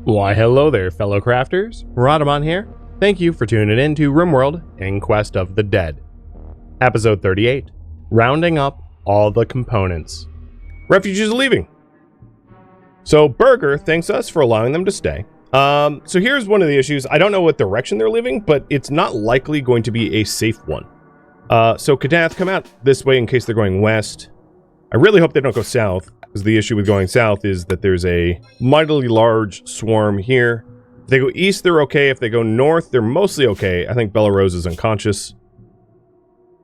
Why hello there, fellow crafters. Rhadamant here. Thank you for tuning in to RimWorld Inquest of the Dead. Episode 38. Rounding up all the components. Refugees are leaving. So Burger thanks us for allowing them to stay. So here's one of the issues. I don't know what direction they're leaving, but it's not likely going to be a safe one. So Kadath, come out this way in case they're going west. I really hope they don't go south, because the issue with going south is that there's a mightily large swarm here. If they go east, they're okay. If they go north, they're mostly okay. I think Bella Rose is unconscious.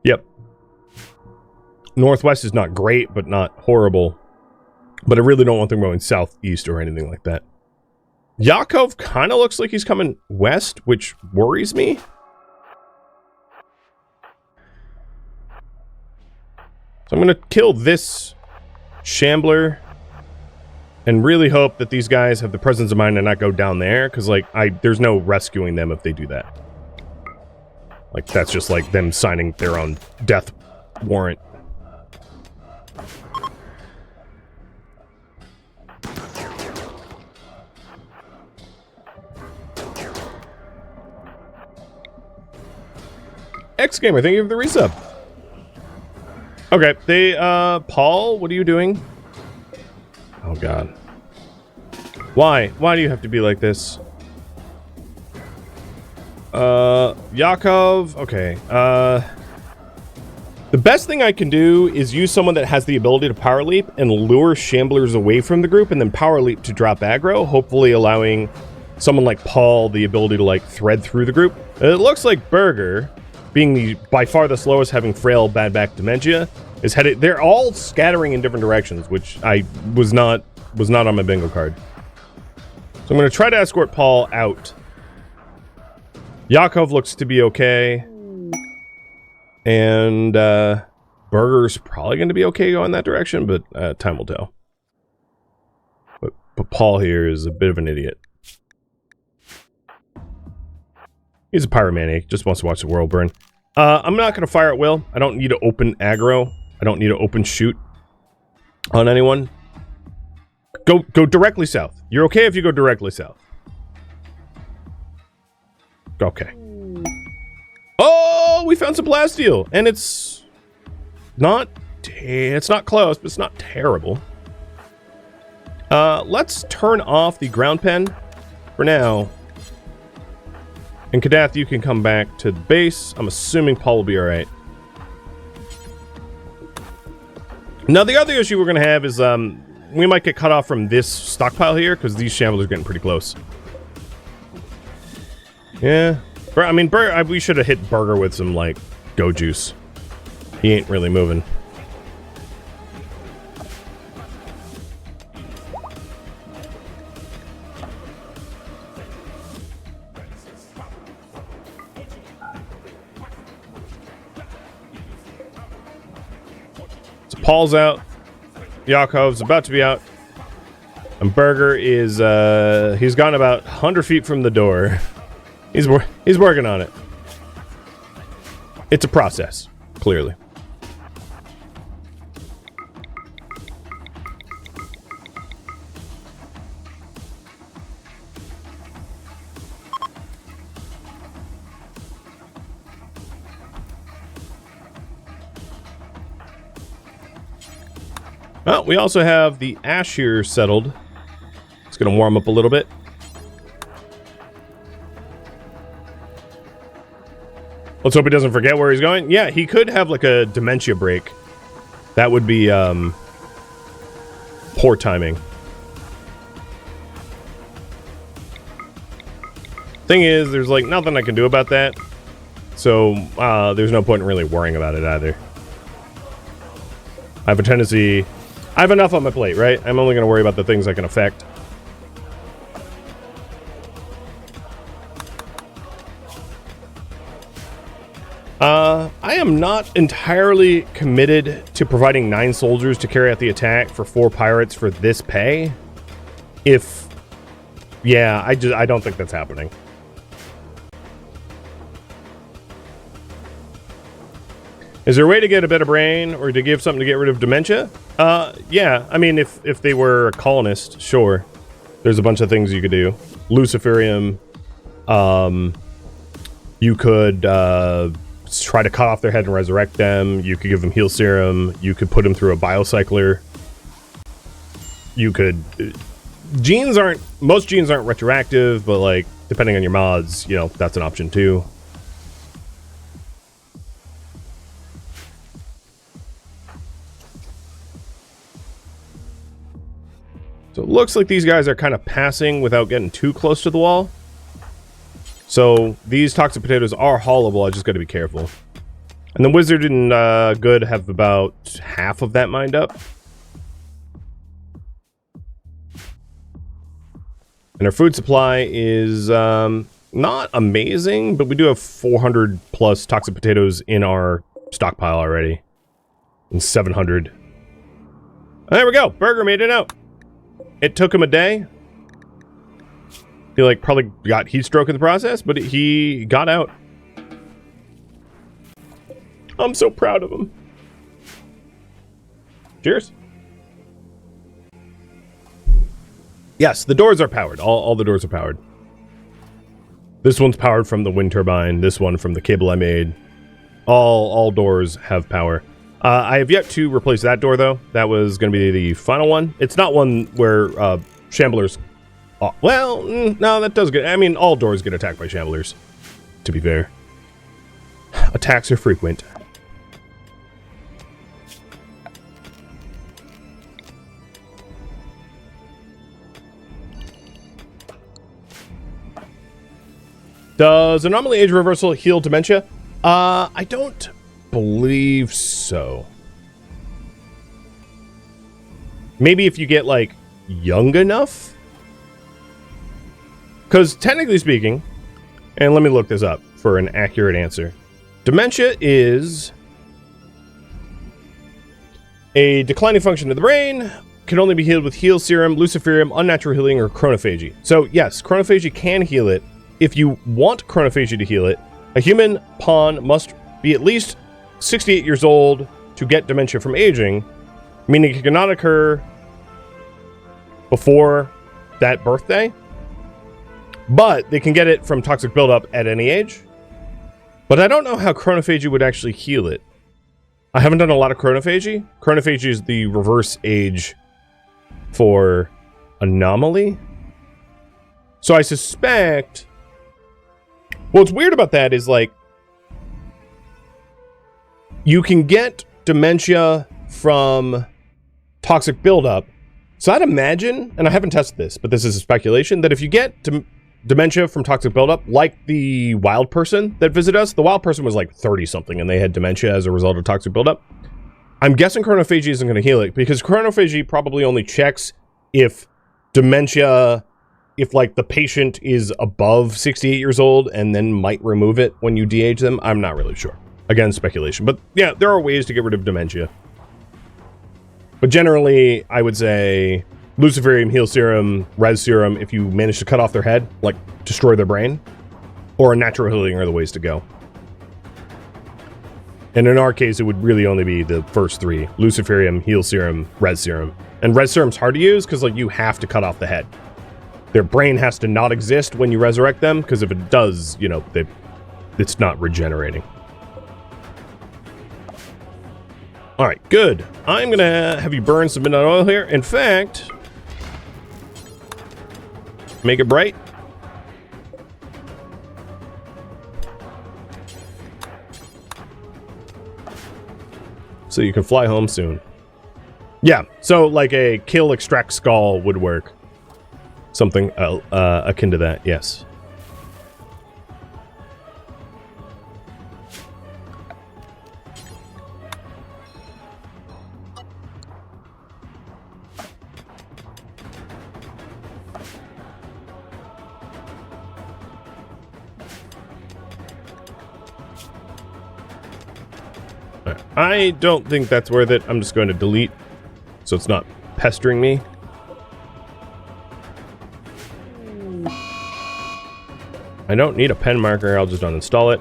Yep. Northwest is not great, but not horrible. But I really don't want them going southeast or anything like that. Yakov kind of looks like he's coming west, which worries me. So I'm going to kill this shambler and really hope that these guys have the presence of mind to not go down there, because like there's no rescuing them if they do that. Like that's just like them signing their own death warrant. X-Gamer, thank you for the resub. Okay, they, Paul, what are you doing? Oh, God. Why? Why do you have to be like this? Yakov, okay, the best thing I can do is use someone that has the ability to power leap and lure shamblers away from the group and then power leap to drop aggro, hopefully allowing someone like Paul the ability to, like, thread through the group. It looks like Burger, being the by far the slowest, having frail bad back dementia, is headed. They're all scattering in different directions, which I was not on my bingo card. So I'm going to try to escort Paul out. Yakov looks to be okay, and Burger's probably going to be okay going that direction, but time will tell. But Paul here is a bit of an idiot. He's a pyromaniac, just wants to watch the world burn. I'm not going to fire at will. I don't need to open aggro. I don't need to open shoot on anyone. Go directly south. You're okay if you go directly south. Okay. Oh, we found some plasteel, and it's not close, but it's not terrible. Let's turn off the ground pen for now. And Kadath, you can come back to the base. I'm assuming Paul will be alright. Now, the other issue we're going to have is we might get cut off from this stockpile here, because these shamblers are getting pretty close. Yeah. I mean, we should have hit Burger with some, like, go juice. He ain't really moving. Paul's out. Yakov's about to be out. And Burger is, he's gone about 100 feet from the door. He's working on it. It's a process, clearly. Well, we also have the ash here settled. It's going to warm up a little bit. Let's hope he doesn't forget where he's going. Yeah, he could have like a dementia break. That would be poor timing. Thing is, there's like nothing I can do about that. So there's no point in really worrying about it either. I have a tendency... I have enough on my plate, right? I'm only going to worry about the things I can affect. I am not entirely committed to providing 9 soldiers to carry out the attack for 4 pirates for this pay. Yeah, I don't think that's happening. Is there a way to get a better brain or to give something to get rid of dementia? Yeah, I mean, if they were a colonist, sure. There's a bunch of things you could do. Luciferium. You could try to cut off their head and resurrect them. You could give them heal serum. You could put them through a biocycler. You could... most genes aren't retroactive, but like, depending on your mods, you know, that's an option too. So it looks like these guys are kind of passing without getting too close to the wall. So these toxic potatoes are haulable, I just gotta be careful. And the wizard and good have about half of that mined up. And our food supply is not amazing, but we do have 400 plus toxic potatoes in our stockpile already. And 700. There we go, Burger made it out. It took him a day. He like probably got heat stroke in the process, but he got out. I'm so proud of him. Cheers. Yes, the doors are powered. All the doors are powered. This one's powered from the wind turbine. This one from the cable I made. All doors have power. I have yet to replace that door, though. That was going to be the final one. It's not one where shamblers... well, no, that does get... I mean, all doors get attacked by shamblers, to be fair. Attacks are frequent. Does anomaly age reversal heal dementia? I don't believe so. Maybe if you get, like, young enough? Because technically speaking, and let me look this up for an accurate answer. Dementia is a declining function of the brain, can only be healed with heal serum, luciferium, unnatural healing, or chronophagy. So yes, chronophagy can heal it. If you want chronophagy to heal it, a human pawn must be at least 68 years old to get dementia from aging, meaning it cannot occur before that birthday, but they can get it from toxic buildup at any age. But I don't know how chronophagy would actually heal it. I haven't done a lot of chronophagy. Chronophagy is the reverse age for anomaly. So I suspect... What's weird about that is, like, you can get dementia from toxic buildup. So I'd imagine, and I haven't tested this, but this is a speculation, that if you get dementia from toxic buildup, like the wild person that visited us, the wild person was like 30-something, and they had dementia as a result of toxic buildup. I'm guessing chronophagy isn't going to heal it, because chronophagy probably only checks if dementia... if, like, the patient is above 68 years old and then might remove it when you de-age them. I'm not really sure. Again, speculation. But, yeah, there are ways to get rid of dementia. But generally, I would say luciferium, heal serum, res serum, if you manage to cut off their head, like, destroy their brain, or a natural healing are the ways to go. And in our case, it would really only be the first three. Luciferium, heal serum, res serum. And res serum's hard to use because, like, you have to cut off the head. Their brain has to not exist when you resurrect them, because if it does, you know, it's not regenerating. Alright, good. I'm gonna have you burn some midnight oil here. In fact, make it bright. So you can fly home soon. Yeah, so like a kill, extract, skull would work. Something akin to that, yes. I don't think that's worth it. I'm just going to delete so it's not pestering me. I don't need a pen marker, I'll just uninstall it.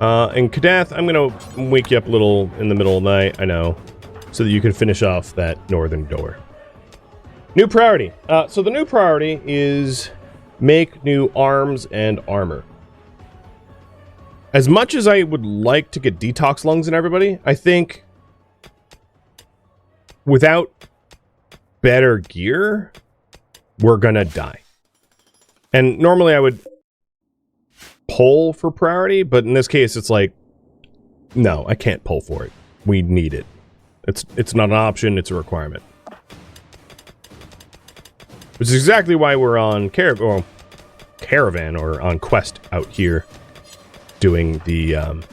And Kadath, I'm gonna wake you up a little in the middle of the night, I know. so that you can finish off that northern door. New priority. So the new priority is make new arms and armor. As much as I would like to get detox lungs in everybody, I think without better gear, we're gonna die. And normally I would pull for priority, but in this case it's like, no, I can't pull for it. We need it. It's not an option, it's a requirement. Which is exactly why we're on caravan or on quest out here doing the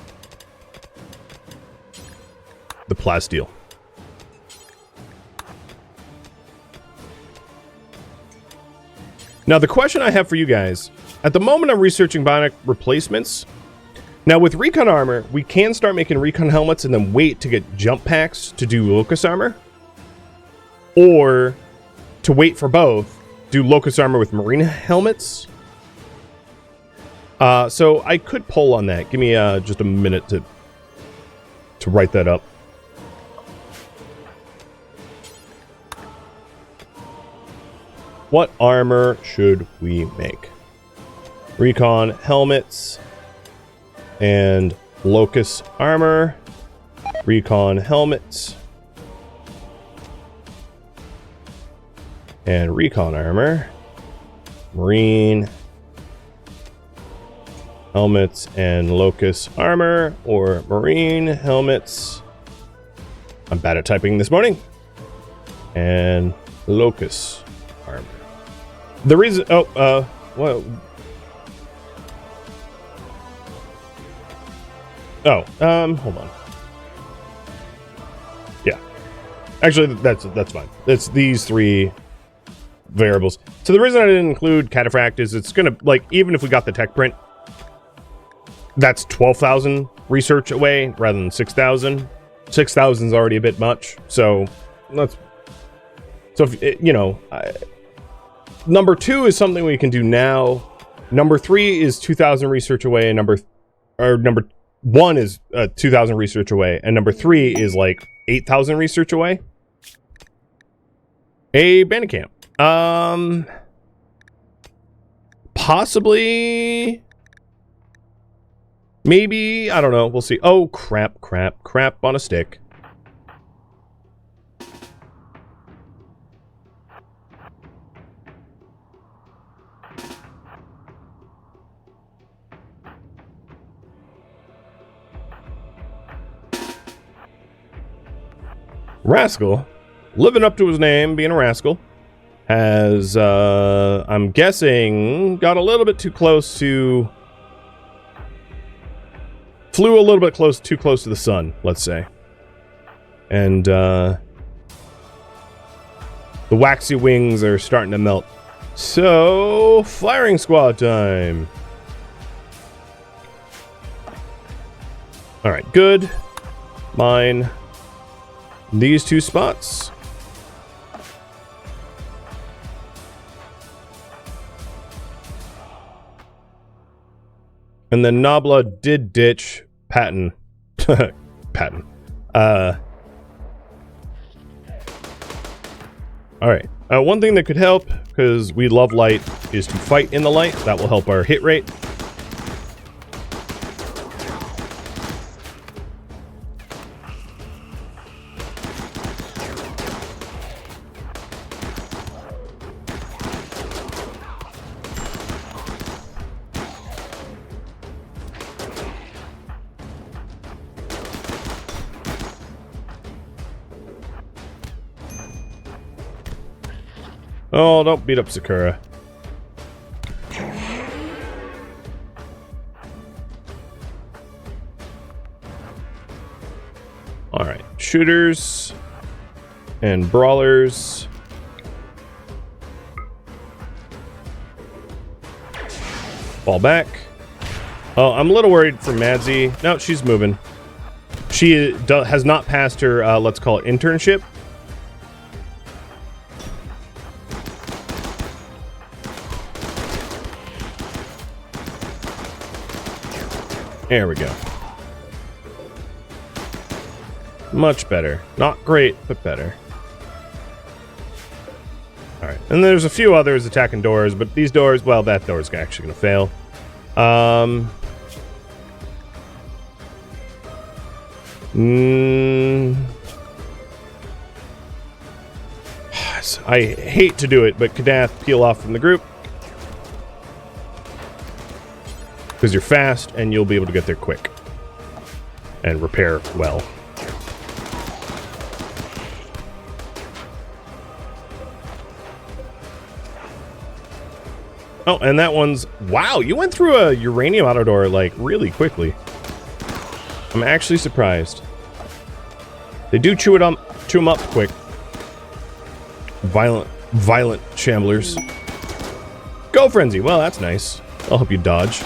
plasteel. Now the question I have for you guys, at the moment I'm researching bionic replacements. Now with recon armor, we can start making recon helmets and then wait to get jump packs to do locust armor. Or to wait for both, do locust armor with marine helmets. So I could poll on that. Give me just a minute to write that up. What armor should we make? Recon helmets and locust armor. Recon helmets and recon armor. Marine helmets and locust armor, or marine helmets. I'm bad at typing this morning. And locust armor. The reason, well, hold on. Yeah, actually, that's fine. It's these three variables. So the reason I didn't include cataphract is it's gonna, like, even if we got the tech print, that's 12,000 research away rather than 6,000. 6,000 is already a bit much, so let's. So if you know, number 2 is something we can do now. Number 3 is 2,000 research away, and number 1 is 2,000 research away, and number 3 is like 8,000 research away. A bandit camp. Possibly. Maybe, I don't know, we'll see. Oh, crap on a stick. Rascal, living up to his name, being a rascal, has, I'm guessing, got a little bit too close to... Flew a little bit too close to the sun, let's say. And, the waxy wings are starting to melt. So, firing squad time. Alright, good. Mine. These 2 spots. And then Nabla did ditch Patton. Patton. Alright. One thing that could help, because we love light, is to fight in the light. That will help our hit rate. Oh, don't beat up Sakura. Alright, shooters and brawlers. Fall back. Oh, I'm a little worried for Madzi. No, she's moving. She has not passed her, let's call it internship. There we go. Much better. Not great, but better. Alright, and there's a few others attacking doors, but these doors, well, that door's actually going to fail. I hate to do it, but Kadath, peel off from the group. Because you're fast, and you'll be able to get there quick. And repair well. Oh, and that one's... Wow, you went through a uranium auto door, like, really quickly. I'm actually surprised. They do chew them up quick. Violent shamblers. Go, Frenzy! Well, that's nice. I'll help you dodge.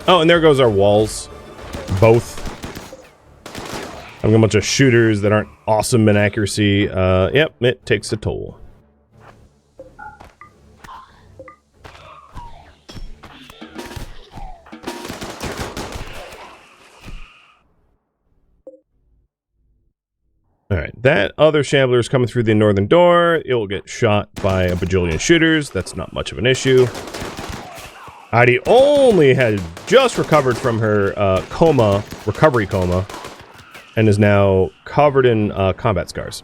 Oh, and there goes our walls. Both. I've got a bunch of shooters that aren't awesome in accuracy. Yep, it takes a toll. Alright, that other shambler is coming through the northern door. It will get shot by a bajillion shooters. That's not much of an issue. Heidi only had just recovered from her recovery coma, and is now covered in combat scars.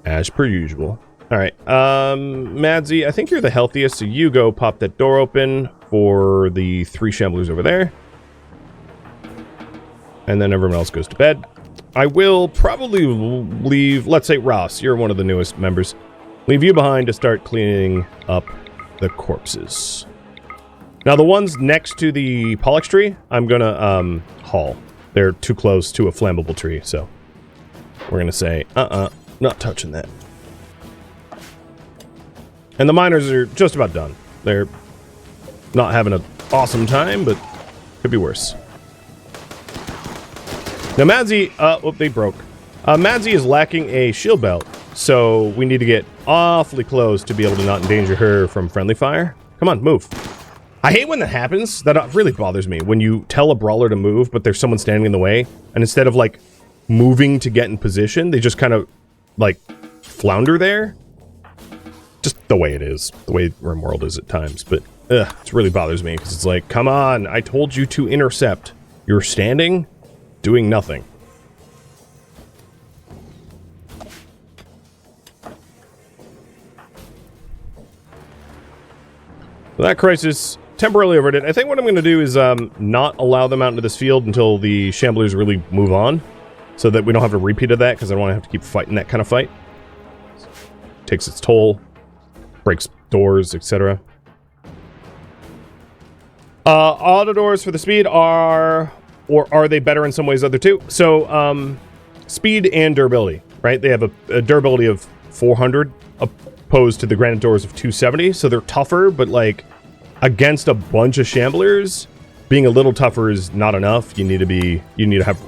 As per usual. Alright, Madsy, I think you're the healthiest, so you go pop that door open for the 3 shamblers over there. And then everyone else goes to bed. I will probably leave, let's say Ross, you're one of the newest members, leave you behind to start cleaning up the corpses. Now the ones next to the Pollux tree, I'm gonna haul. They're too close to a flammable tree, so we're gonna say, not touching that. And the miners are just about done. They're not having an awesome time, but could be worse. Now Madsy, oh, they broke. Madsy is lacking a shield belt, so we need to get awfully close to be able to not endanger her from friendly fire. Come on, move. I hate when that happens. That really bothers me. When you tell a brawler to move, but there's someone standing in the way, and instead of, like, moving to get in position, they just kind of, like, flounder there. Just the way it is. The way RimWorld is at times. But, it really bothers me, because it's like, come on, I told you to intercept. You're standing, doing nothing. So that crisis temporarily averted. I think what I'm going to do is not allow them out into this field until the shamblers really move on, so that we don't have a repeat of that, because I don't want to have to keep fighting that kind of fight. Takes its toll, breaks doors, etc. Auto doors for the speed are, or are they better in some ways other two? So speed and durability, right? They have a durability of 400 opposed to the granite doors of 270, so they're tougher, but like against a bunch of shamblers, being a little tougher is not enough. You need to have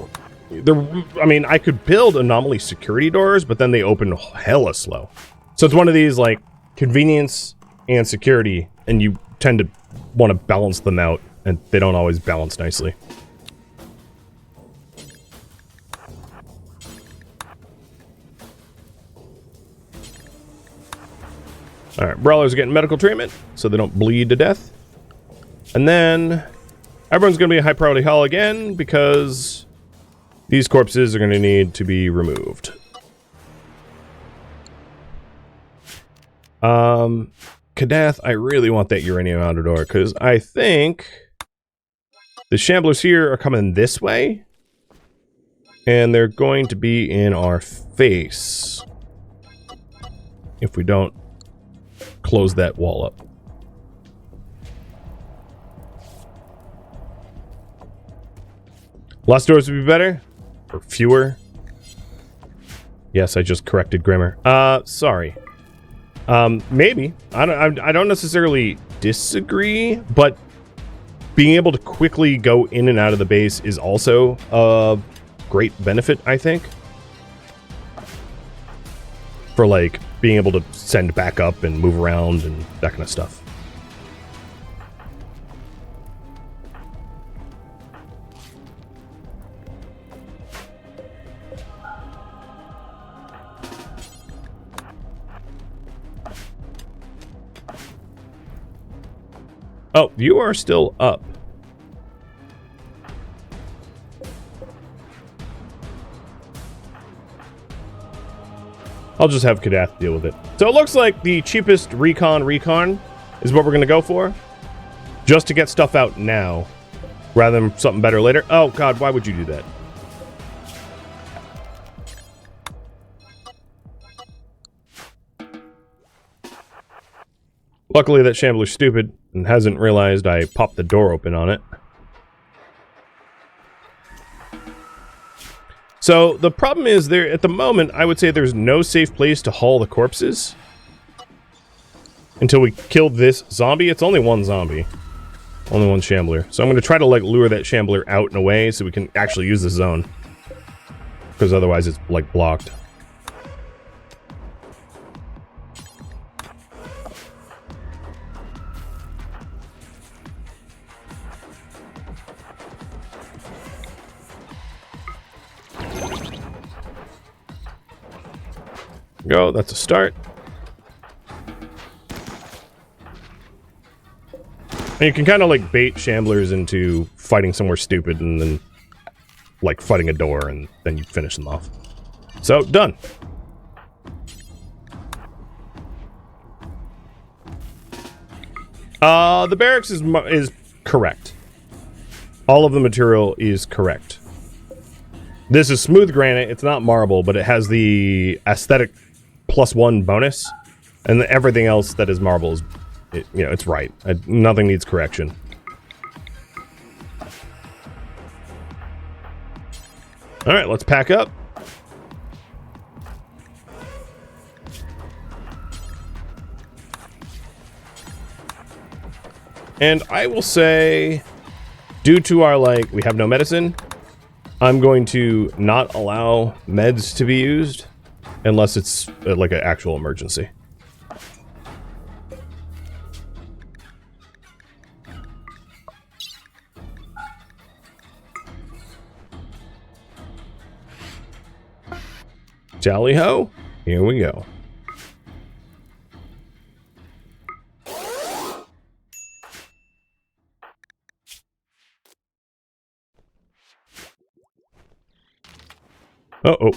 I mean, I could build anomaly security doors, but then they open hella slow. So it's one of these like convenience and security, and you tend to want to balance them out, and they don't always balance nicely. Alright, brawlers are getting medical treatment, so they don't bleed to death. And then, everyone's going to be a high priority haul again, because these corpses are going to need to be removed. Kadath, I really want that uranium outer door, because I think the shamblers here are coming this way, and they're going to be in our face if we don't close that wall up. Less doors would be better? Or fewer? Yes, I just corrected grammar. Sorry. Maybe. I don't necessarily disagree, but being able to quickly go in and out of the base is also a great benefit, I think. For, like, being able to send back up and move around and that kind of stuff. Oh, you are still up. I'll just have Kadath deal with it. So it looks like the cheapest recon is what we're going to go for. Just to get stuff out now. Rather than something better later. Oh, God, why would you do that? Luckily, that shambler's stupid and hasn't realized I popped the door open on it. So, the problem is there, at the moment, I would say there's no safe place to haul the corpses. Until we kill this zombie. It's only one zombie. Only one shambler. So I'm going to try to, like, lure that shambler out and away so we can actually use the zone. Because otherwise it's, like, blocked. Go, that's a start. And you can kind of like bait shamblers into fighting somewhere stupid and then like fighting a door and then you finish them off. So, done. The barracks is correct. All of the material is correct. This is smooth granite, it's not marble, but it has the aesthetic +1 bonus, and everything else that is marble is, you know, it's right. Nothing needs correction. All right, let's pack up. And I will say, due to our, like, we have no medicine, I'm going to not allow meds to be used unless it's like an actual emergency. Jolly ho, here we go. Uh-oh.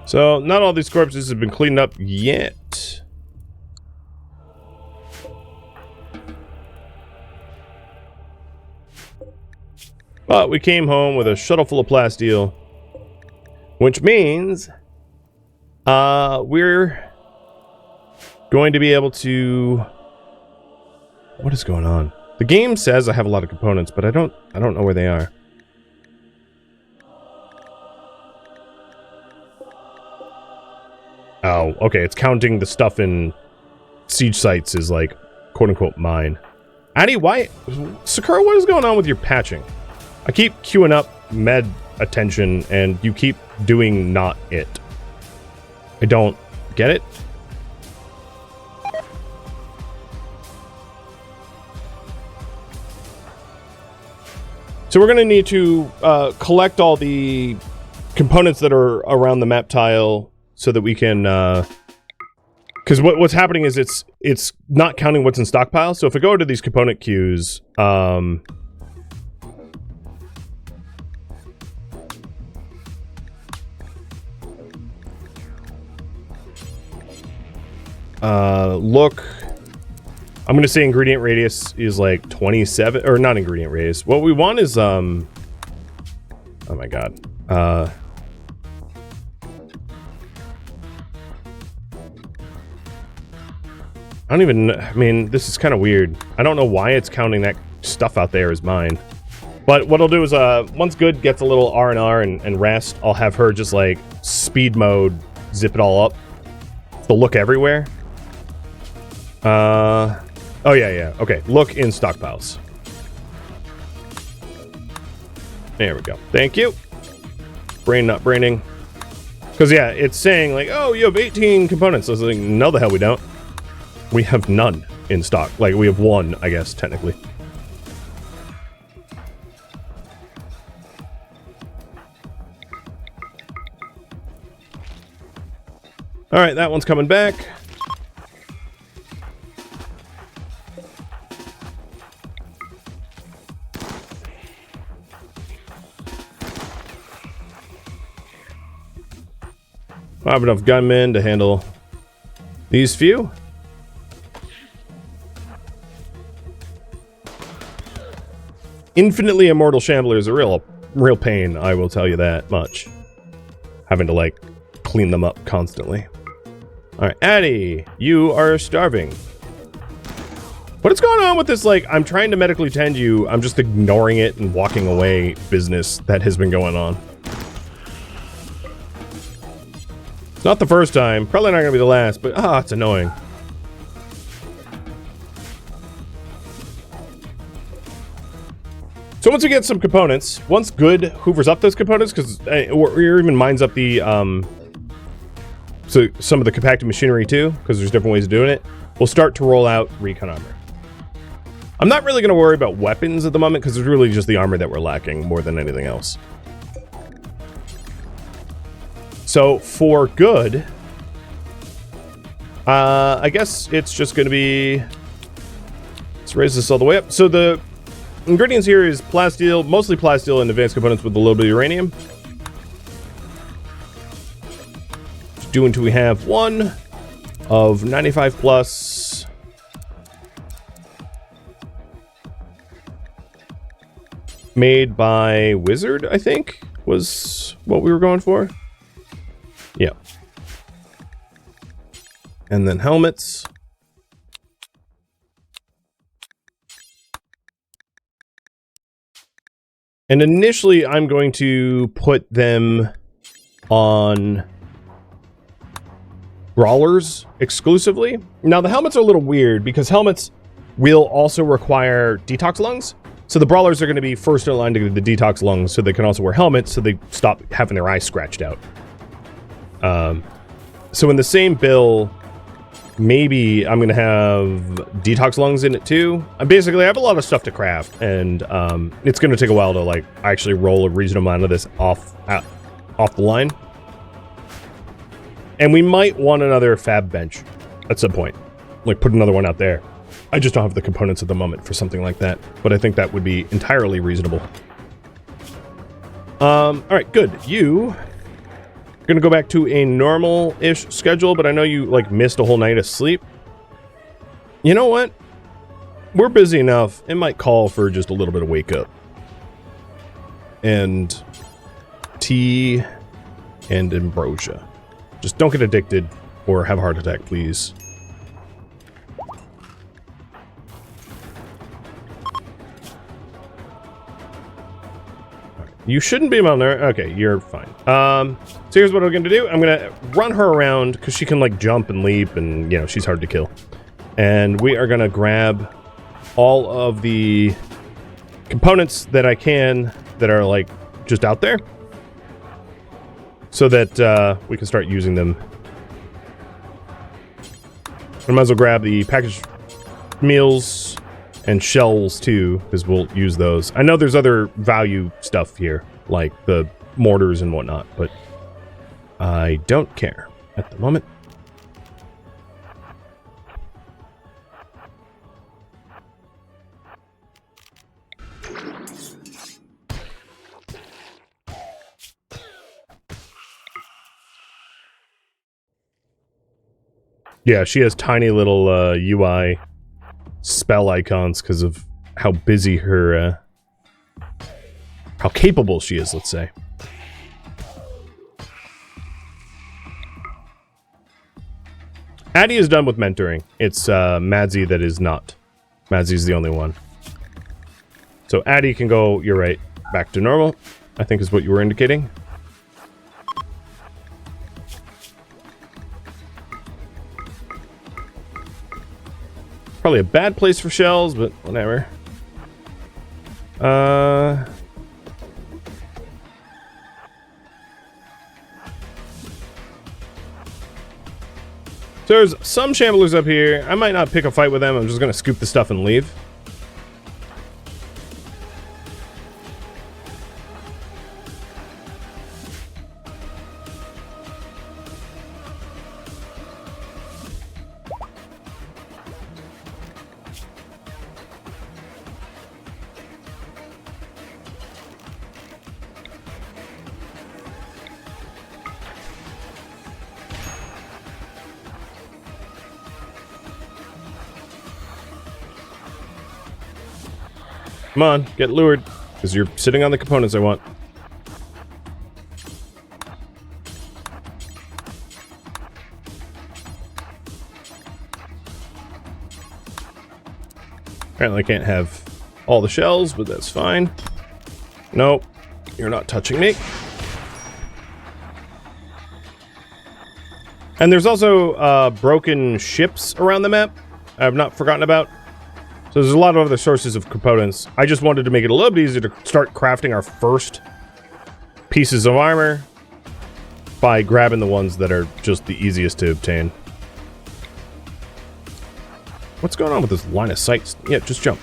So, not all these corpses have been cleaned up yet. But we came home with a shuttle full of plasteel. Which means we're going to be able to... What is going on? The game says I have a lot of components, but I don't know where they are. Oh, okay, it's counting the stuff in siege sites as, like, quote-unquote mine. Addy, why... Sakura, what is going on with your patching? I keep queuing up med attention, and you keep doing not it. I don't get it. So we're going to need to collect all the components that are around the map tile so that we can... Because what's happening is it's not counting what's in stockpile. So if I go to these component queues... look... I'm going to say ingredient radius is like 27, or not ingredient radius. What we want is, oh my god. I don't even, I mean, this is kind of weird. I don't know why it's counting that stuff out there as mine. But what I'll do is, once Good gets a little R&R and rest, I'll have her just like speed mode, zip it all up. They'll look everywhere. Oh, yeah. Okay, look in stockpiles. There we go. Thank you. Brain not braining. Because, yeah, it's saying, like, oh, you have 18 components. I was like, no, the hell we don't. We have none in stock. Like, we have one, I guess, technically. Alright, that one's coming back. I have enough gunmen to handle these few. Infinitely immortal shambler is a real pain, I will tell you that much. Having to, like, clean them up constantly. Alright, Addie, you are starving. What is going on with this, like, I'm trying to medically tend you, I'm just ignoring it and walking away business that has been going on? It's not the first time, probably not gonna be the last, but it's annoying. So once we get some components, once Good hoovers up those components, because or even mines up the, so some of the compacted machinery too, because there's different ways of doing it, we'll start to roll out recon armor. I'm not really going to worry about weapons at the moment, because it's really just the armor that we're lacking more than anything else. So for Good, I guess it's just going to be, let's raise this all the way up. So the ingredients here is plasteel, mostly plasteel and advanced components with a little bit of uranium. Do until we have one of 95 plus. Made by Wizard, I think, was what we were going for. Yeah. And then helmets. And initially, I'm going to put them on brawlers exclusively. Now, the helmets are a little weird because helmets will also require detox lungs. So the brawlers are going to be first in line to get the detox lungs so they can also wear helmets so they stop having their eyes scratched out. So in the same bill, maybe I'm going to have detox lungs in it too. Basically, I have a lot of stuff to craft, and it's going to take a while to like actually roll a reasonable amount of this off the line. And we might want another fab bench at some point. Like, put another one out there. I just don't have the components at the moment for something like that. But I think that would be entirely reasonable. Alright, good. You are gonna go back to a normal-ish schedule, but I know you, like, missed a whole night of sleep. You know what? We're busy enough. It might call for just a little bit of wake-up. And tea and ambrosia. Just don't get addicted or have a heart attack, please. You shouldn't be on there. Okay, you're fine. So here's what I'm going to do. I'm going to run her around because she can, like, jump and leap and, you know, she's hard to kill. And we are going to grab all of the components that I can that are, like, just out there. So that we can start using them. I might as well grab the packaged meals and shells too, because we'll use those. I know there's other value stuff here, like the mortars and whatnot, but I don't care at the moment. Yeah, she has tiny little UI spell icons because of how busy her, how capable she is, let's say. Addie is done with mentoring. It's Madsy that is not. Madsy's the only one. So Addie can go, you're right, back to normal, I think is what you were indicating. probably a bad place for shells, but whatever. So there's some shamblers up here. I might not pick a fight with them. I'm just gonna scoop the stuff and leave. Come on, get lured, because you're sitting on the components I want. Apparently I can't have all the shells, but that's fine. Nope, you're not touching me. And there's also broken ships around the map I've not forgotten about. So there's a lot of other sources of components. I just wanted to make it a little bit easier to start crafting our first pieces of armor by grabbing the ones that are just the easiest to obtain. What's going on with this line of sight? Yeah, just jump.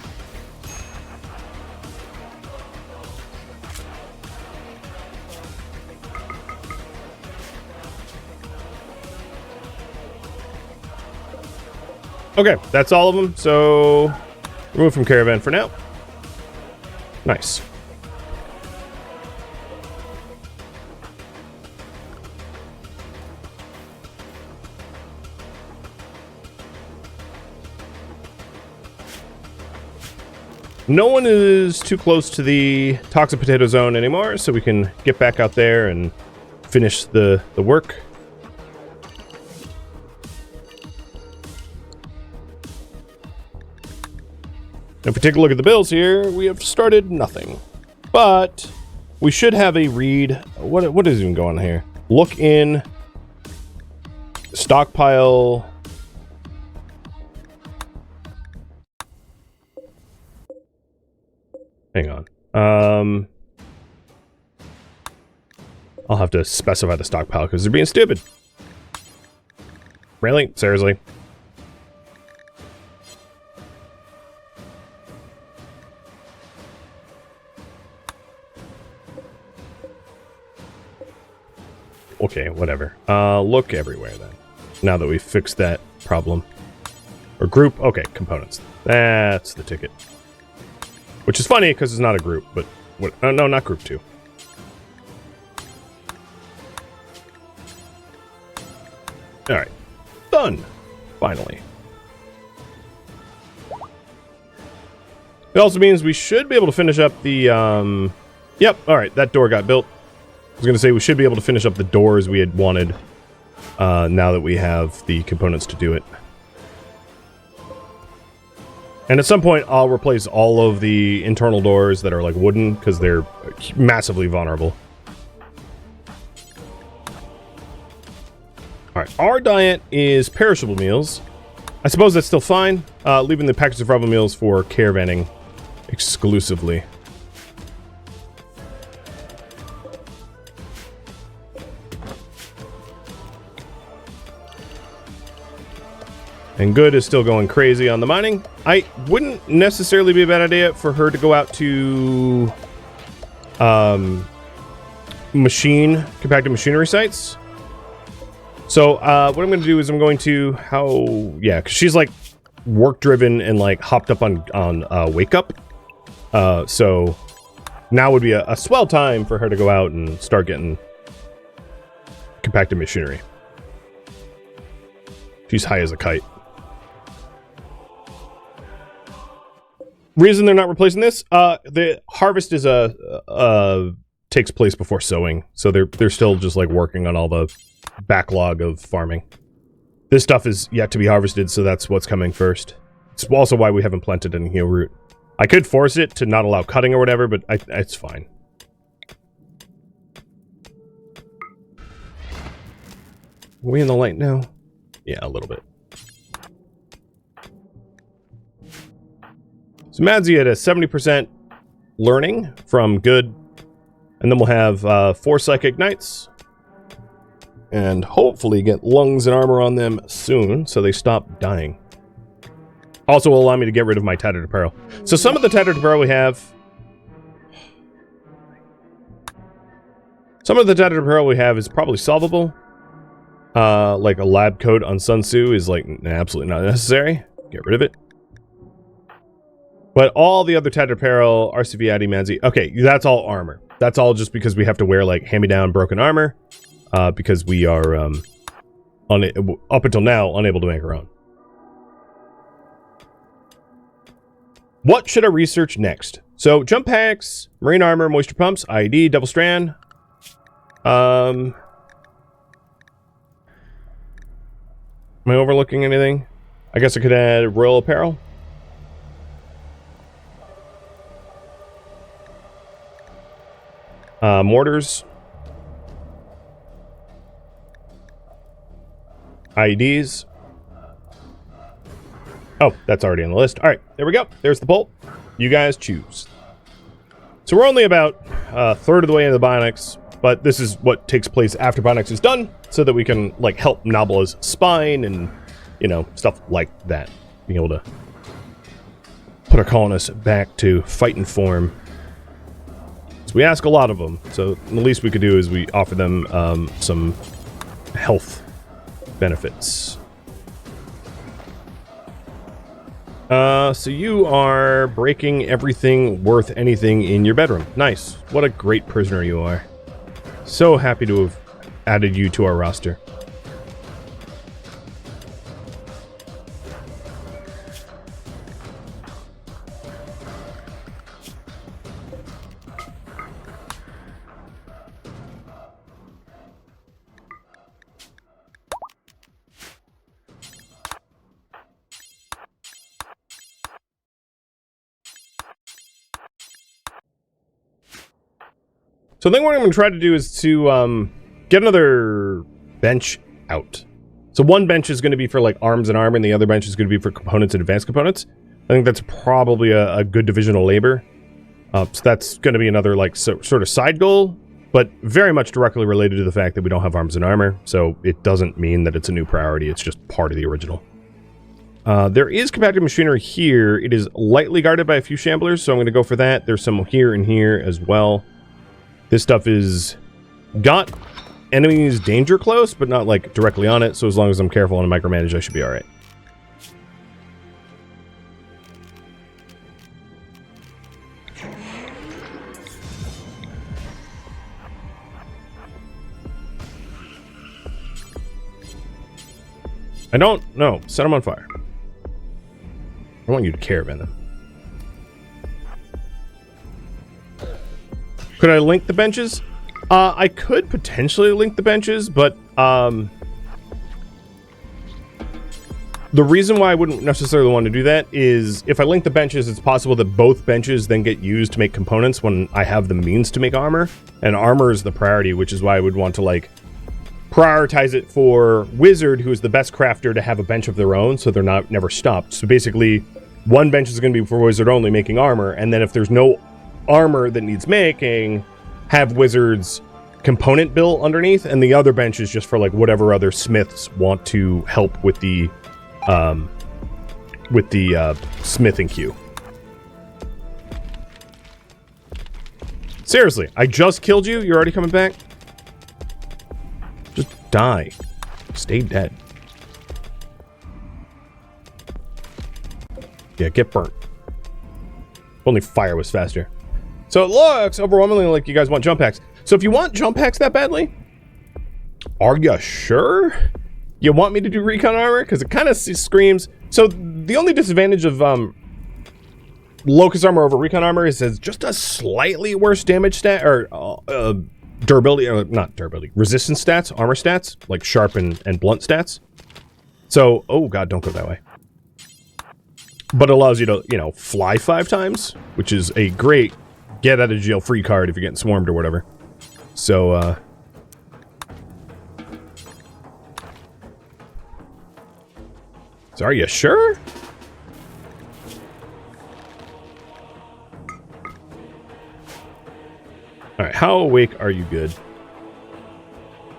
Okay, that's all of them, so remove from caravan for now. Nice. No one is too close to the toxic potato zone anymore, so we can get back out there and finish the work. If we take a look at the bills here, we have started nothing. But we should have a read. What is even going on here? Look in stockpile. Hang on. I'll have to specify the stockpile because they're being stupid. Really? Seriously? Okay, whatever. Look everywhere then. Now that we've fixed that problem. Or group. Okay, components. That's the ticket. Which is funny because it's not a group, but what? No, not group 2. All right, done. Finally. It also means we should be able to finish up the. Yep. All right, that door got built. I was going to say we should be able to finish up the doors we had wanted now that we have the components to do it. And at some point, I'll replace all of the internal doors that are like wooden because they're massively vulnerable. Alright, our diet is perishable meals. I suppose that's still fine, leaving the packaged survival meals for caravanning exclusively. And Good is still going crazy on the mining. I wouldn't necessarily be a bad idea for her to go out to compacted machinery sites. So what I'm going to do is I'm going to because she's like work driven and like hopped up on wake up. So now would be a swell time for her to go out and start getting compacted machinery. She's high as a kite. Reason they're not replacing this, the harvest is takes place before sowing, so they're still just like working on all the backlog of farming. This stuff is yet to be harvested, so that's what's coming first. It's also why we haven't planted any heel root. I could force it to not allow cutting or whatever, but it's fine. Are we in the light now? Yeah, a little bit. So Madsy at a 70% learning from good. And then we'll have 4 psychic knights. And hopefully get lungs and armor on them soon so they stop dying. Also will allow me to get rid of my tattered apparel. So some of the tattered apparel we have... Some of the tattered apparel we have is probably solvable. Like a lab coat on Sun Tzu is like absolutely not necessary. Get rid of it. But all the other tattered apparel, RCV, Addy, Manzi, okay, that's all armor. That's all just because we have to wear like hand-me-down broken armor. Because we are, up until now, unable to make our own. What should I research next? So, jump packs, marine armor, moisture pumps, IED, double strand. Am I overlooking anything? I guess I could add royal apparel. Mortars. IEDs. Oh, that's already on the list. All right, there we go. There's the bolt. You guys choose. So we're only about a third of the way into the Bionics, but this is what takes place after Bionics is done, so that we can like help Nabla's spine and, you know, stuff like that. Being able to put our colonists back to fighting form. So we ask a lot of them, so the least we could do is we offer them some health benefits. So you are breaking everything worth anything in your bedroom. Nice. What a great prisoner you are. So happy to have added you to our roster. So I think what I'm going to try to do is to get another bench out. So one bench is going to be for like arms and armor, and the other bench is going to be for components and advanced components. I think that's probably a good division of labor. So that's going to be another like sort of side goal, but very much directly related to the fact that we don't have arms and armor. So it doesn't mean that it's a new priority. It's just part of the original. There is compacted machinery here. It is lightly guarded by a few shamblers, so I'm going to go for that. There's some here and here as well. This stuff is got enemies danger close, but not like directly on it. So as long as I'm careful and micromanage, I should be all right. I don't know. Set them on fire. I want you to care about them. Could I link the benches? I could potentially link the benches, but the reason why I wouldn't necessarily want to do that is if I link the benches, it's possible that both benches then get used to make components when I have the means to make armor, and armor is the priority, which is why I would want to like prioritize it for Wizard, who is the best crafter, to have a bench of their own, so they're not never stopped. So basically, one bench is going to be for Wizard only, making armor, and then if there's no armor that needs making, have Wizard's component bill underneath, and the other bench is just for like whatever other smiths want to help with the smithing queue. Seriously, I just killed you. You're already coming back? Just die. Stay dead. Yeah, get burnt. If only fire was faster. So it looks overwhelmingly like you guys want jump packs. So if you want jump packs that badly, are you sure you want me to do recon armor? Because it kind of screams. So the only disadvantage of Locust armor over recon armor is it's just a slightly worse damage stat, or durability, or not durability, resistance stats, armor stats, like sharp and blunt stats. So, oh god, don't go that way. But it allows you to, you know, fly 5 times, which is a great get out of jail free card if you're getting swarmed or whatever. So, so are you sure? All right, how awake are you? Good.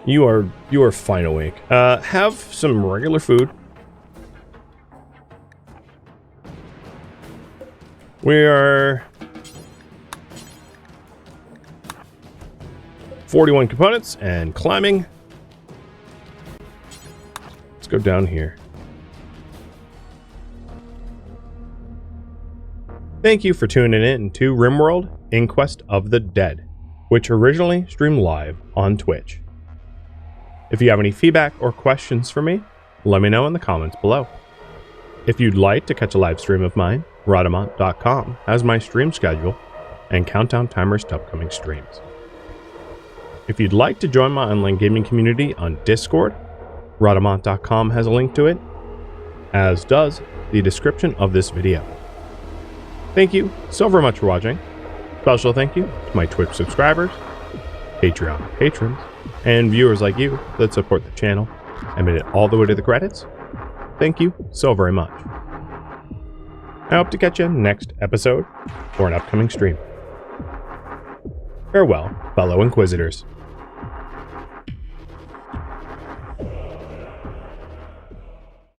You are fine awake. Have some regular food. We are 41 components and climbing. Let's go down here. Thank you for tuning in to RimWorld Inquest of the Dead, which originally streamed live on Twitch. If you have any feedback or questions for me, let me know in the comments below. If you'd like to catch a live stream of mine, Rhadamant.com has my stream schedule and countdown timers to upcoming streams. If you'd like to join my online gaming community on Discord, Rhadamant.com has a link to it, as does the description of this video. Thank you so very much for watching. Special thank you to my Twitch subscribers, Patreon patrons, and viewers like you that support the channel and made it all the way to the credits. Thank you so very much. I hope to catch you next episode or an upcoming stream. Farewell, fellow Inquisitors.